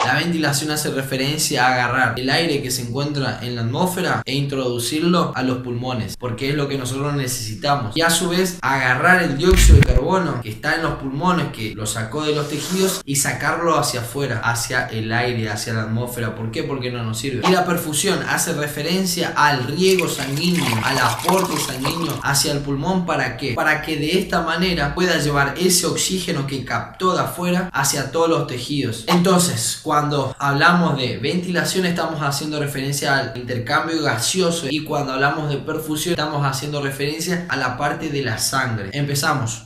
La ventilación hace referencia a agarrar el aire que se encuentra en la atmósfera e introducirlo a los pulmones, porque es lo que nosotros necesitamos. Y a su vez agarrar el dióxido de carbono que está en los pulmones, que lo sacó de los tejidos, y sacarlo hacia afuera, hacia el aire, hacia la atmósfera. ¿Por qué? Porque no nos sirve. Y la perfusión hace referencia al riego sanguíneo, al aporte sanguíneo hacia el pulmón. ¿Para qué? Para que de esta manera pueda llevar ese oxígeno que captó de afuera hacia todos los tejidos. Entonces, cuando hablamos de ventilación estamos haciendo referencia al intercambio gaseoso, y cuando hablamos de perfusión estamos haciendo referencia a la parte de la sangre. Empezamos.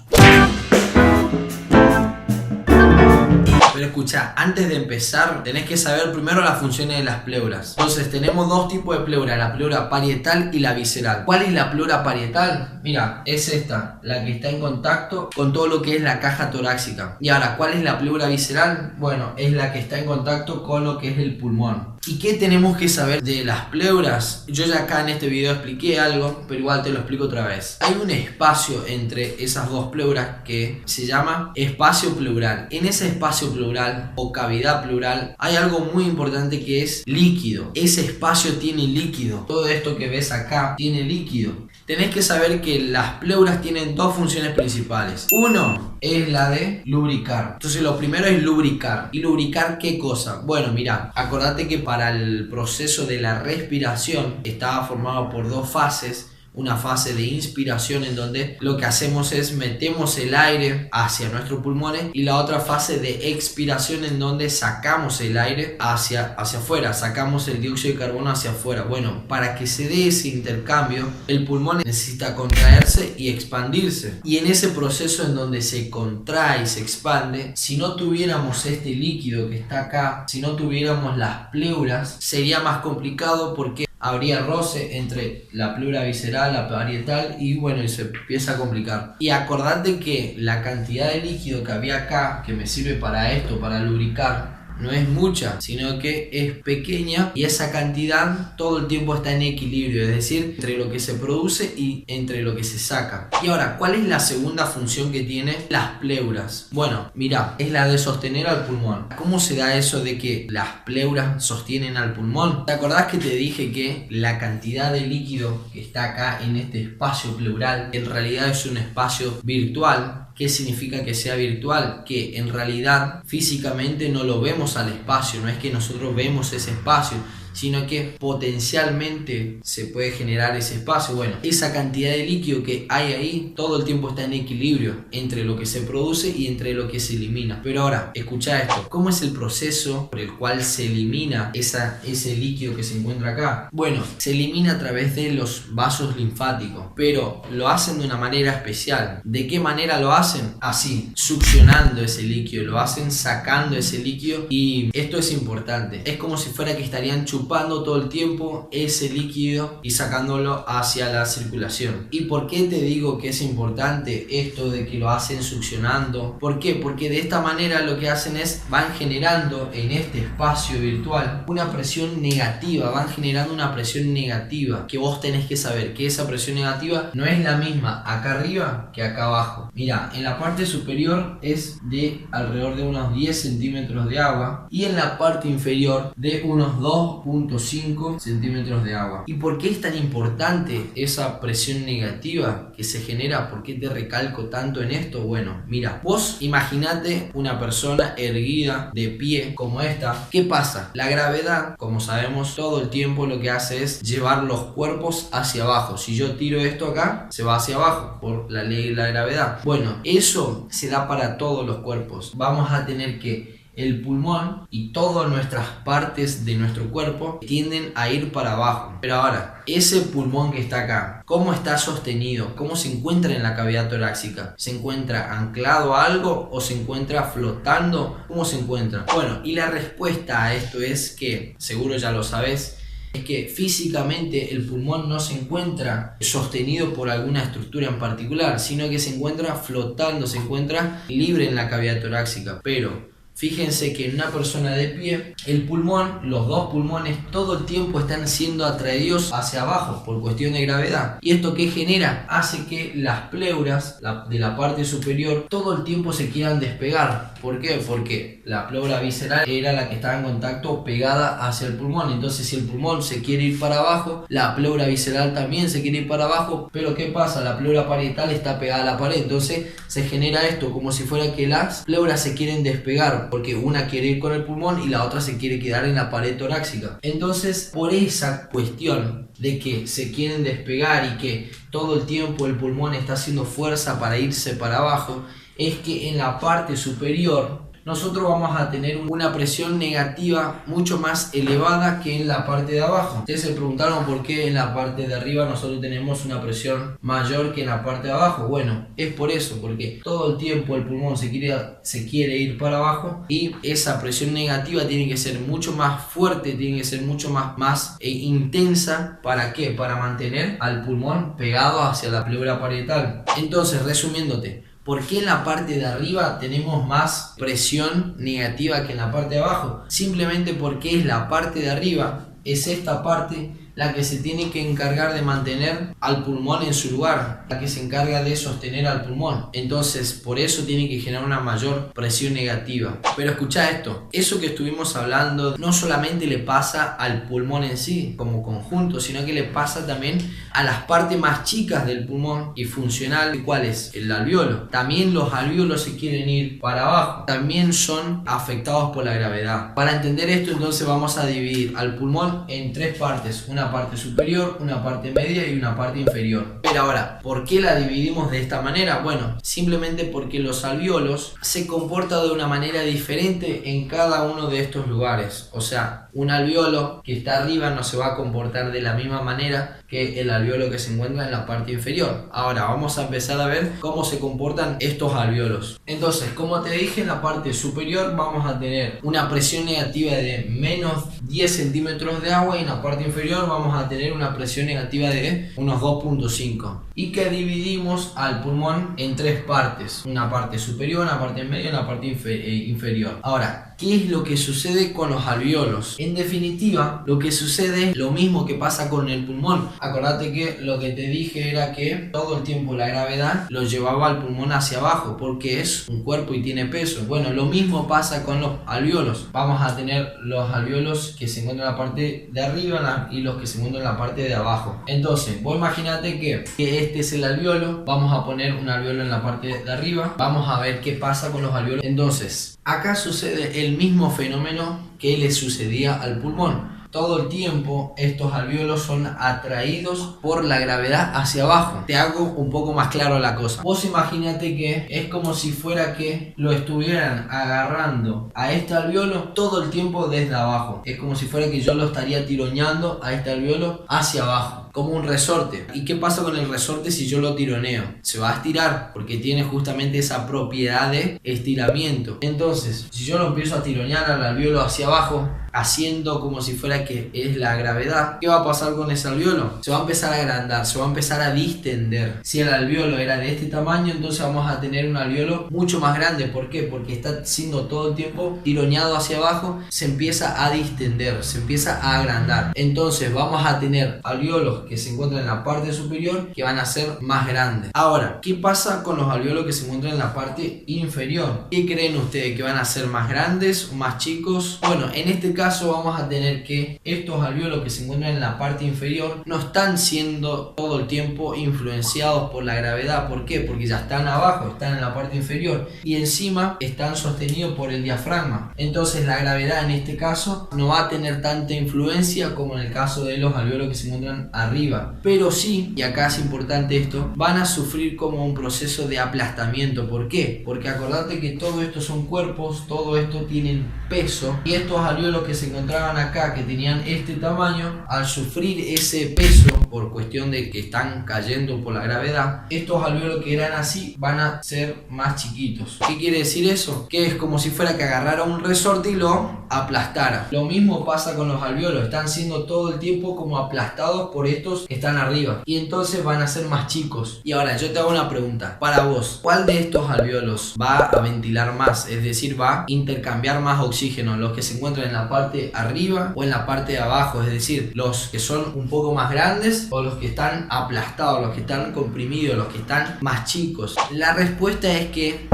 Pero escucha, antes de empezar tenés que saber primero las funciones de las pleuras. Entonces tenemos dos tipos de pleura, la pleura parietal y la visceral. ¿Cuál es la pleura parietal? Mira, es esta, la que está en contacto con todo lo que es la caja torácica. Y ahora, ¿cuál es la pleura visceral? Bueno, es la que está en contacto con lo que es el pulmón. ¿Y qué tenemos que saber de las pleuras? Yo ya acá en este video expliqué algo, pero igual te lo explico otra vez. Hay un espacio entre esas dos pleuras que se llama espacio pleural. En ese espacio pleural o cavidad pleural hay algo muy importante que es líquido. Ese espacio tiene líquido. Todo esto que ves acá tiene líquido. Tenés que saber que las pleuras tienen dos funciones principales. Uno es la de lubricar. Entonces lo primero es lubricar. ¿Y lubricar qué cosa? Bueno, mira, acordate que para el proceso de la respiración estaba formado por dos fases. Una fase de inspiración en donde lo que hacemos es metemos el aire hacia nuestros pulmones, y la otra fase de expiración en donde sacamos el aire hacia afuera, sacamos el dióxido de carbono hacia afuera. Bueno, para que se dé ese intercambio el pulmón necesita contraerse y expandirse, y en ese proceso en donde se contrae y se expande, si no tuviéramos este líquido que está acá, si no tuviéramos las pleuras, sería más complicado porque habría roce entre la pleura visceral, la parietal, y bueno, y se empieza a complicar. Y acordate que la cantidad de líquido que había acá, que me sirve para esto, para lubricar, no es mucha, sino que es pequeña, y esa cantidad todo el tiempo está en equilibrio, es decir, entre lo que se produce y entre lo que se saca. Y ahora, ¿cuál es la segunda función que tienen las pleuras? Bueno, mira, es la de sostener al pulmón. ¿Cómo se da eso de que las pleuras sostienen al pulmón? ¿Te acordás que te dije que la cantidad de líquido que está acá en este espacio pleural en realidad es un espacio virtual? ¿Qué significa que sea virtual? Que en realidad físicamente no lo vemos al espacio, no es que nosotros vemos ese espacio, sino que potencialmente se puede generar ese espacio. Bueno, esa cantidad de líquido que hay ahí todo el tiempo está en equilibrio entre lo que se produce y entre lo que se elimina. Pero ahora, escucha esto, ¿cómo es el proceso por el cual se elimina ese líquido que se encuentra acá? Bueno, se elimina a través de los vasos linfáticos, pero lo hacen de una manera especial. ¿De qué manera lo hacen? Así, succionando ese líquido, lo hacen sacando ese líquido, y esto es importante. Es como si fuera que estarían chupando todo el tiempo ese líquido y sacándolo hacia la circulación. ¿Y por qué te digo que es importante esto de que lo hacen succionando? ¿Por qué? Porque de esta manera lo que hacen es van generando en este espacio virtual una presión negativa, van generando una presión negativa, que vos tenés que saber que esa presión negativa no es la misma acá arriba que acá abajo. Mira, en la parte superior es de alrededor de unos 10 centímetros de agua, y en la parte inferior de unos 2.5 centímetros de agua. ¿Y por qué es tan importante esa presión negativa que se genera? ¿Por qué te recalco tanto en esto? Bueno, mira, vos imaginate una persona erguida de pie como esta. ¿Qué pasa? La gravedad, como sabemos, todo el tiempo lo que hace es llevar los cuerpos hacia abajo. Si yo tiro esto acá, se va hacia abajo por la ley de la gravedad. Bueno, eso se da para todos los cuerpos. Vamos a tener que el pulmón y todas nuestras partes de nuestro cuerpo tienden a ir para abajo. Pero ahora, ese pulmón que está acá, ¿cómo está sostenido? ¿Cómo se encuentra en la cavidad torácica? ¿Se encuentra anclado a algo o se encuentra flotando? ¿Cómo se encuentra? Bueno, y la respuesta a esto es que, seguro ya lo sabes, es que físicamente el pulmón no se encuentra sostenido por alguna estructura en particular, sino que se encuentra flotando, se encuentra libre en la cavidad torácica. Pero fíjense que en una persona de pie, el pulmón, los dos pulmones, todo el tiempo están siendo atraídos hacia abajo por cuestión de gravedad. ¿Y esto qué genera? Hace que las pleuras de la parte superior todo el tiempo se quieran despegar. ¿Por qué? Porque la pleura visceral era la que estaba en contacto pegada hacia el pulmón. Entonces si el pulmón se quiere ir para abajo, la pleura visceral también se quiere ir para abajo. Pero ¿qué pasa? La pleura parietal está pegada a la pared. Entonces se genera esto como si fuera que las pleuras se quieren despegar, porque una quiere ir con el pulmón y la otra se quiere quedar en la pared torácica. Entonces, por esa cuestión de que se quieren despegar y que todo el tiempo el pulmón está haciendo fuerza para irse para abajo, es que en la parte superior nosotros vamos a tener una presión negativa mucho más elevada que en la parte de abajo. Ustedes se preguntaron por qué en la parte de arriba nosotros tenemos una presión mayor que en la parte de abajo. Bueno, es por eso, porque todo el tiempo el pulmón se quiere ir para abajo y esa presión negativa tiene que ser mucho más fuerte, tiene que ser mucho más intensa. ¿Para qué? Para mantener al pulmón pegado hacia la pleura parietal. Entonces, resumiéndote, ¿por qué en la parte de arriba tenemos más presión negativa que en la parte de abajo? Simplemente porque es la parte de arriba, es esta parte la que se tiene que encargar de mantener al pulmón en su lugar, la que se encarga de sostener al pulmón. Entonces, por eso tiene que generar una mayor presión negativa. Pero escucha esto, eso que estuvimos hablando no solamente le pasa al pulmón en sí como conjunto, sino que le pasa también a las partes más chicas del pulmón y funcional. ¿Cuál es? El alveolo. También los alveolos se quieren ir para abajo, también son afectados por la gravedad. Para entender esto, entonces vamos a dividir al pulmón en tres partes: una parte superior, una parte media y una parte inferior. Pero ahora, ¿por qué la dividimos de esta manera? Bueno, simplemente porque los alveolos se comportan de una manera diferente en cada uno de estos lugares. O sea, un alveolo que está arriba no se va a comportar de la misma manera que el alveolo que se encuentra en la parte inferior. Ahora vamos a empezar a ver cómo se comportan estos alveolos. Entonces, como te dije, en la parte superior vamos a tener una presión negativa de menos 10 centímetros de agua, y en la parte inferior vamos a tener una presión negativa de unos 2.5, y que dividimos al pulmón en tres partes: una parte superior, una parte media y una parte inferior. Ahora, ¿qué es lo que sucede con los alveolos? En definitiva, lo que sucede es lo mismo que pasa con el pulmón. Acordate que lo que te dije era que todo el tiempo la gravedad lo llevaba al pulmón hacia abajo, porque es un cuerpo y tiene peso. Bueno, lo mismo pasa con los alveolos. Vamos a tener los alveolos que se encuentran en la parte de arriba y los que se encuentran en la parte de abajo. Entonces, vos imaginate que este es el alveolo. Vamos a poner un alveolo en la parte de arriba. Vamos a ver qué pasa con los alveolos. Entonces, acá sucede el mismo fenómeno que le sucedía al pulmón. Todo el tiempo estos alveolos son atraídos por la gravedad hacia abajo. Te hago un poco más claro la cosa. Vos imagínate que es como si fuera que lo estuvieran agarrando a este alveolo todo el tiempo desde abajo. Es como si fuera que yo lo estaría tironeando a este alveolo hacia abajo, como un resorte. ¿Y qué pasa con el resorte si yo lo tironeo? Se va a estirar, porque tiene justamente esa propiedad de estiramiento. Entonces, si yo lo empiezo a tironear al alveolo hacia abajo, haciendo como si fuera que es la gravedad, ¿qué va a pasar con ese alveolo? Se va a empezar a agrandar, se va a empezar a distender. Si el alveolo era de este tamaño, entonces vamos a tener un alveolo mucho más grande. ¿Por qué? Porque está siendo todo el tiempo tironeado hacia abajo, se empieza a distender, se empieza a agrandar. Entonces vamos a tener alveolos que se encuentran en la parte superior que van a ser más grandes. Ahora, ¿qué pasa con los alveolos que se encuentran en la parte inferior? ¿Qué creen ustedes? ¿Que van a ser más grandes o más chicos? Bueno, en este caso vamos a tener que estos alveolos que se encuentran en la parte inferior no están siendo todo el tiempo influenciados por la gravedad. ¿Por qué? Porque ya están abajo, están en la parte inferior, y encima están sostenidos por el diafragma. Entonces la gravedad en este caso no va a tener tanta influencia como en el caso de los alveolos que se encuentran arriba. Pero sí, y acá es importante esto, van a sufrir como un proceso de aplastamiento. ¿Por qué? Porque acordate que todo esto son cuerpos, todo esto tienen peso, y estos alveolos que se encontraban acá, que tenían este tamaño, al sufrir ese peso por cuestión de que están cayendo por la gravedad, estos alveolos que eran así van a ser más chiquitos. ¿Qué quiere decir eso? Que es como si fuera que agarrara un resorte y lo aplastara. Lo mismo pasa con los alveolos, están siendo todo el tiempo como aplastados por estos que están arriba, y entonces van a ser más chicos. Y ahora yo te hago una pregunta para vos: ¿cuál de estos alveolos va a ventilar más? Es decir, va a intercambiar más oxígeno, los que se encuentran en la parte arriba o en la parte de abajo, es decir, los que son un poco más grandes o los que están aplastados, los que están comprimidos, los que están más chicos. La respuesta es que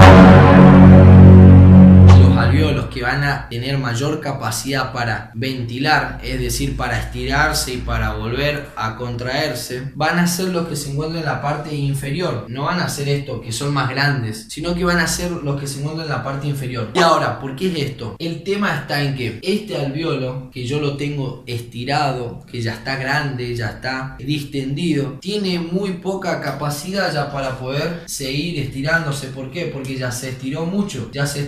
estos alvéolos que van a tener mayor capacidad para ventilar, es decir, para estirarse y para volver a contraerse, van a ser los que se encuentran en la parte inferior. No van a ser estos que son más grandes, sino que van a ser los que se encuentran en la parte inferior. Y ahora, ¿por qué es esto? El tema está en que este alvéolo, que yo lo tengo estirado, que ya está grande, ya está distendido, tiene muy poca capacidad ya para poder seguir estirándose. ¿Por qué? Porque ya se estiró mucho, ya se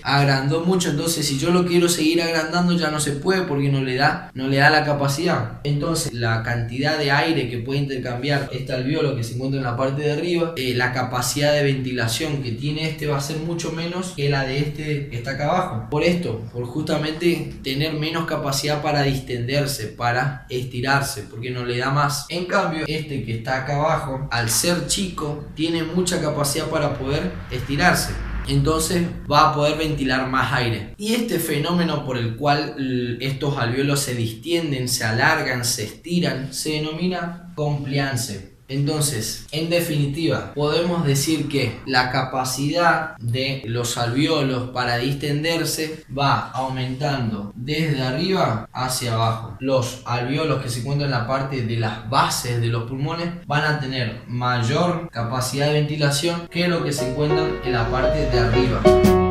agrandó mucho. Entonces, si yo lo quiero seguir agrandando, ya no se puede porque no le da la capacidad. Entonces, la cantidad de aire que puede intercambiar este alvéolo que se encuentra en la parte de arriba, la capacidad de ventilación que tiene este va a ser mucho menos que la de este que está acá abajo. Por esto, por justamente tener menos capacidad para distenderse, para estirarse, porque no le da más. En cambio, este que está acá abajo, al ser chico, tiene mucha capacidad para poder estirarse. Entonces va a poder ventilar más aire. Y este fenómeno por el cual estos alvéolos se distienden, se alargan, se estiran, se denomina compliance. Entonces, en definitiva, podemos decir que la capacidad de los alvéolos para distenderse va aumentando desde arriba hacia abajo. Los alvéolos que se encuentran en la parte de las bases de los pulmones van a tener mayor capacidad de ventilación que los que se encuentran en la parte de arriba.